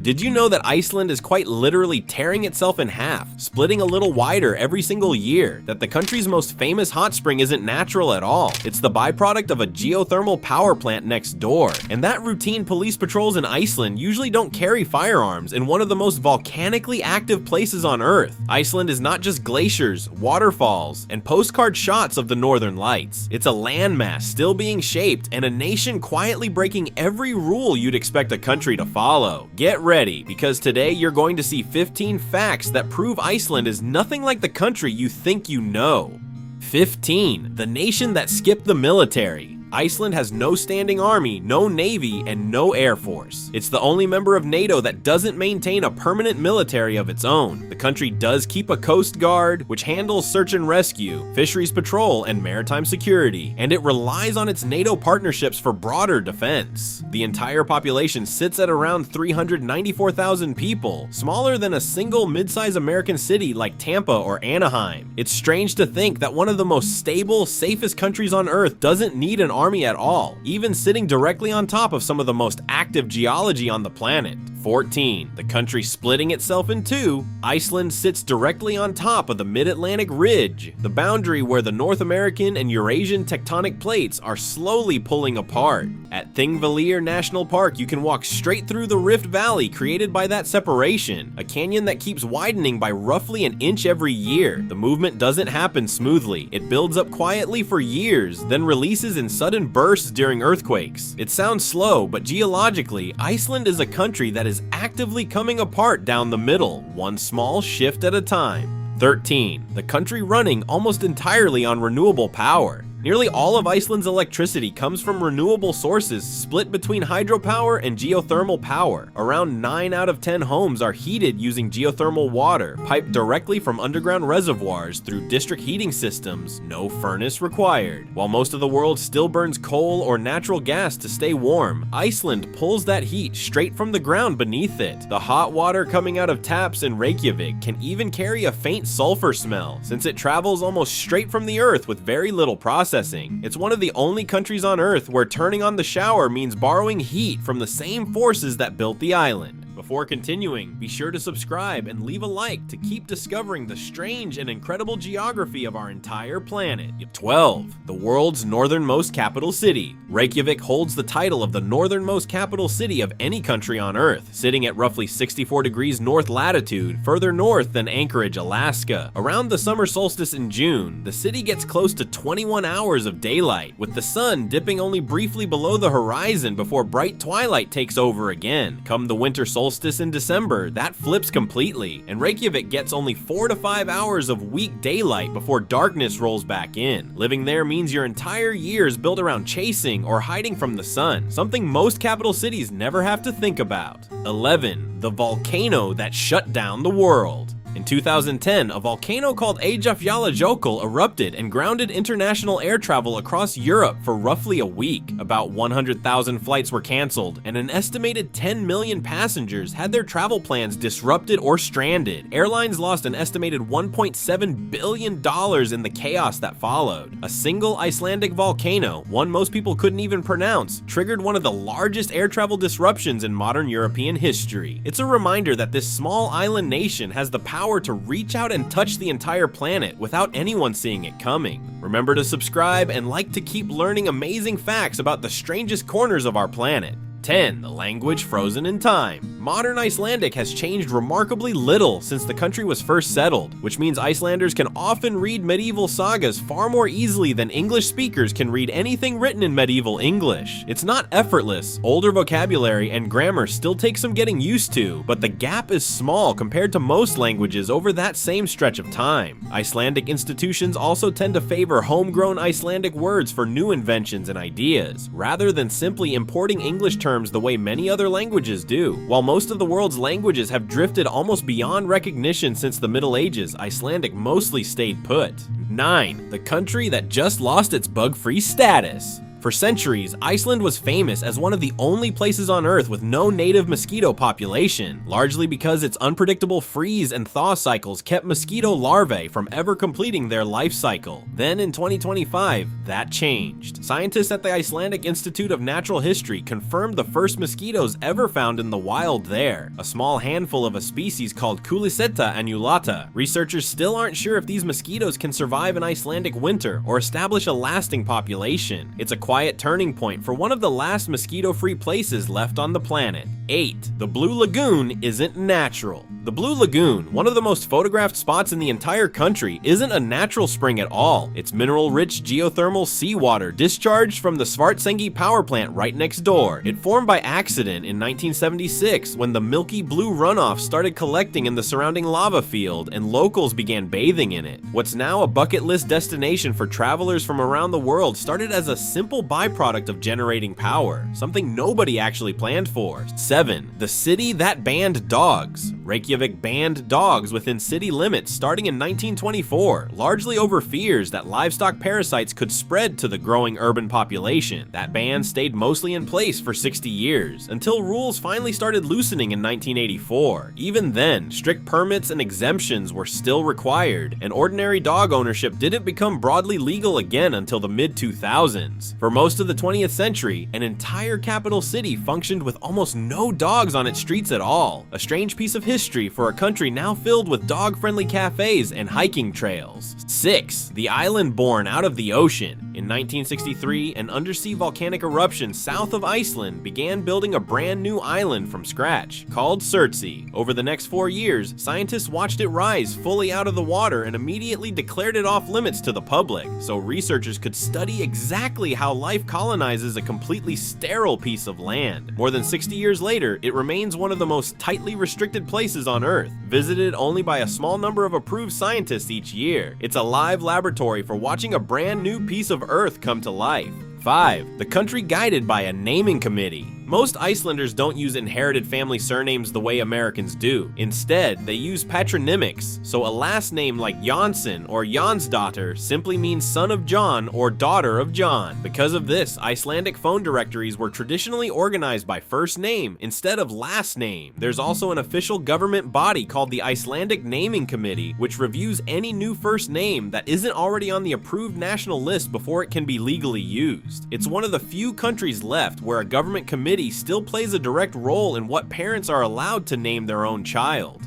Did you know that Iceland is quite literally tearing itself in half, splitting a little wider every single year? That the country's most famous hot spring isn't natural at all. It's the byproduct of a geothermal power plant next door. And that routine police patrols in Iceland usually don't carry firearms in one of the most volcanically active places on Earth. Iceland is not just glaciers, waterfalls, and postcard shots of the northern lights. It's a landmass still being shaped and a nation quietly breaking every rule you'd expect a country to follow. Get ready, because today you're going to see 15 facts that prove Iceland is nothing like the country you think you know. 15. The nation that skipped the military. Iceland has no standing army, no navy, and no air force. It's the only member of NATO that doesn't maintain a permanent military of its own. The country does keep a coast guard, which handles search and rescue, fisheries patrol, and maritime security, and it relies on its NATO partnerships for broader defense. The entire population sits at around 394,000 people, smaller than a single mid-sized American city like Tampa or Anaheim. It's strange to think that one of the most stable, safest countries on Earth doesn't need an army at all, even sitting directly on top of some of the most active geology on the planet. 14. The country splitting itself in two, Iceland sits directly on top of the Mid-Atlantic Ridge, the boundary where the North American and Eurasian tectonic plates are slowly pulling apart. At Thingvellir National Park, you can walk straight through the Rift Valley created by that separation, a canyon that keeps widening by roughly an inch every year. The movement doesn't happen smoothly. It builds up quietly for years, then releases in sudden bursts during earthquakes. It sounds slow, but geologically, Iceland is a country that is actively coming apart down the middle, one small shift at a time. 13. The country running almost entirely on renewable power. Nearly all of Iceland's electricity comes from renewable sources split between hydropower and geothermal power. Around 9 out of 10 homes are heated using geothermal water, piped directly from underground reservoirs through district heating systems, no furnace required. While most of the world still burns coal or natural gas to stay warm, Iceland pulls that heat straight from the ground beneath it. The hot water coming out of taps in Reykjavik can even carry a faint sulfur smell, since it travels almost straight from the earth with very little processing. It's one of the only countries on Earth where turning on the shower means borrowing heat from the same forces that built the island. Before continuing, be sure to subscribe and leave a like to keep discovering the strange and incredible geography of our entire planet. 12. The world's northernmost capital city. Reykjavik holds the title of the northernmost capital city of any country on Earth, sitting at roughly 64 degrees north latitude, further north than Anchorage, Alaska. Around the summer solstice in June, the city gets close to 21 hours of daylight, with the sun dipping only briefly below the horizon before bright twilight takes over again. Come the winter solstice in December, that flips completely, and Reykjavik gets only 4 to 5 hours of weak daylight before darkness rolls back in. Living there means your entire year is built around chasing or hiding from the sun, something most capital cities never have to think about. 11. The volcano that shut down the world. In 2010, a volcano called Geological erupted and grounded international air travel across Europe for roughly a week. About 100,000 flights were canceled, and an estimated 10 million passengers had their travel plans disrupted or stranded. Airlines lost an estimated $1.7 billion in the chaos that followed. A single Icelandic volcano, one most people couldn't even pronounce, triggered one of the largest air travel disruptions in modern European history. It's a reminder that this small island nation has the power to reach out and touch the entire planet without anyone seeing it coming. Remember to subscribe and like to keep learning amazing facts about the strangest corners of our planet. 10. The language frozen in time. Modern Icelandic has changed remarkably little since the country was first settled, which means Icelanders can often read medieval sagas far more easily than English speakers can read anything written in medieval English. It's not effortless. Older vocabulary and grammar still take some getting used to, but the gap is small compared to most languages over that same stretch of time. Icelandic institutions also tend to favor homegrown Icelandic words for new inventions and ideas, rather than simply importing English terms the way many other languages do. While most of the world's languages have drifted almost beyond recognition since the Middle Ages, Icelandic mostly stayed put. 9. The country that just lost its bug-free status. For centuries, Iceland was famous as one of the only places on Earth with no native mosquito population, largely because its unpredictable freeze and thaw cycles kept mosquito larvae from ever completing their life cycle. Then in 2025, that changed. Scientists at the Icelandic Institute of Natural History confirmed the first mosquitoes ever found in the wild there, a small handful of a species called Culiseta annulata. Researchers still aren't sure if these mosquitoes can survive an Icelandic winter or establish a lasting population. It's a quiet turning point for one of the last mosquito-free places left on the planet. 8. The Blue Lagoon isn't natural. The Blue Lagoon, one of the most photographed spots in the entire country, isn't a natural spring at all. It's mineral-rich geothermal seawater discharged from the Surtsey power plant right next door. It formed by accident in 1976 when the milky blue runoff started collecting in the surrounding lava field and locals began bathing in it. What's now a bucket list destination for travelers from around the world started as a simple byproduct of generating power, something nobody actually planned for. 7. The city that banned dogs. Reykjavik banned dogs within city limits starting in 1924, largely over fears that livestock parasites could spread to the growing urban population. That ban stayed mostly in place for 60 years, until rules finally started loosening in 1984. Even then, strict permits and exemptions were still required, and ordinary dog ownership didn't become broadly legal again until the mid-2000s. For most of the 20th century, an entire capital city functioned with almost no dogs on its streets at all, a strange piece of history for a country now filled with dog-friendly cafes and hiking trails. 6. The island born out of the ocean. In 1963, an undersea volcanic eruption south of Iceland began building a brand new island from scratch, called Surtsey. Over the next 4 years, scientists watched it rise fully out of the water and immediately declared it off limits to the public, so researchers could study exactly how life colonizes a completely sterile piece of land. More than 60 years later, it remains one of the most tightly restricted places on Earth, visited only by a small number of approved scientists each year. It's a live laboratory for watching a brand new piece of Earth come to life. 5. The country guided by a naming committee. Most Icelanders don't use inherited family surnames the way Americans do. Instead, they use patronymics, so a last name like Jonsson or Jonsdottir simply means son of John or daughter of John. Because of this, Icelandic phone directories were traditionally organized by first name instead of last name. There's also an official government body called the Icelandic Naming Committee, which reviews any new first name that isn't already on the approved national list before it can be legally used. It's one of the few countries left where a government committee still plays a direct role in what parents are allowed to name their own child.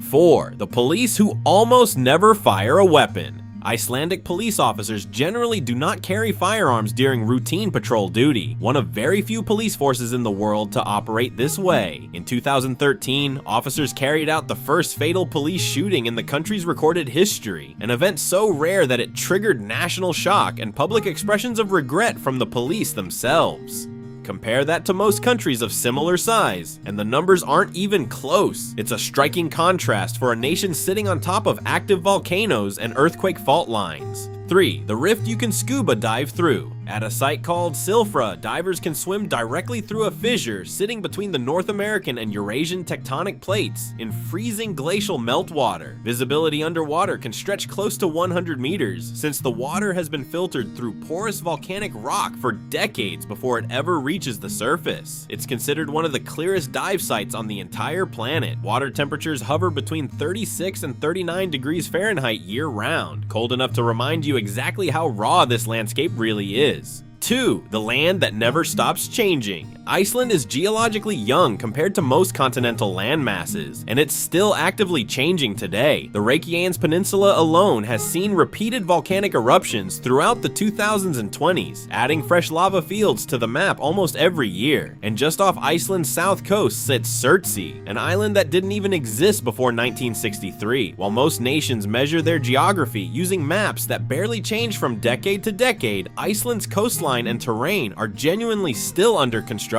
4. The police who almost never fire a weapon. Icelandic police officers generally do not carry firearms during routine patrol duty, one of very few police forces in the world to operate this way. In 2013, officers carried out the first fatal police shooting in the country's recorded history, an event so rare that it triggered national shock and public expressions of regret from the police themselves. Compare that to most countries of similar size, and the numbers aren't even close. It's a striking contrast for a nation sitting on top of active volcanoes and earthquake fault lines. 3. The rift you can scuba dive through. At a site called Silfra, divers can swim directly through a fissure sitting between the North American and Eurasian tectonic plates in freezing glacial meltwater. Visibility underwater can stretch close to 100 meters, since the water has been filtered through porous volcanic rock for decades before it ever reaches the surface. It's considered one of the clearest dive sites on the entire planet. Water temperatures hover between 36 and 39 degrees Fahrenheit year-round, cold enough to remind you exactly how raw this landscape really is. 2. The land that never stops changing. Iceland is geologically young compared to most continental land masses, and it's still actively changing today. The Reykjavik Peninsula alone has seen repeated volcanic eruptions throughout the 2000s and 20s, adding fresh lava fields to the map almost every year. And just off Iceland's south coast sits Surtsey, an island that didn't even exist before 1963. While most nations measure their geography using maps that barely change from decade to decade, Iceland's coastline and terrain are genuinely still under construction.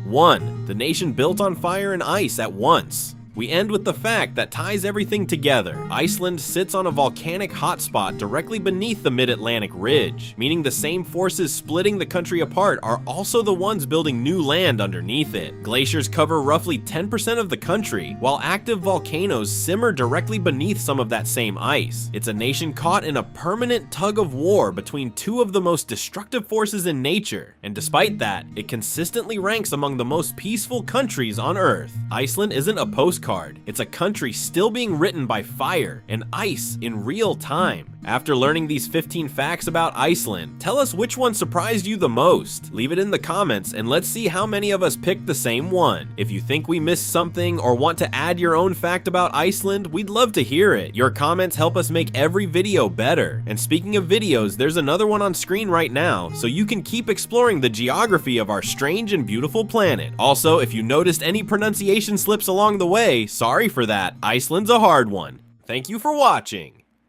1. The nation built on fire and ice at once. We end with the fact that ties everything together. Iceland sits on a volcanic hotspot directly beneath the mid-Atlantic ridge, meaning the same forces splitting the country apart are also the ones building new land underneath it. Glaciers cover roughly 10% of the country, while active volcanoes simmer directly beneath some of that same ice. It's a nation caught in a permanent tug of war between two of the most destructive forces in nature, and despite that, it consistently ranks among the most peaceful countries on Earth. Iceland isn't a postcard, it's a country still being written by fire and ice in real time. After learning these 15 facts about Iceland, tell us which one surprised you the most. Leave it in the comments and let's see how many of us picked the same one. If you think we missed something or want to add your own fact about Iceland, we'd love to hear it. Your comments help us make every video better. And speaking of videos, there's another one on screen right now, so you can keep exploring the geography of our strange and beautiful planet. Also, if you noticed any pronunciation slips along the way, sorry for that. Iceland's a hard one. Thank you for watching.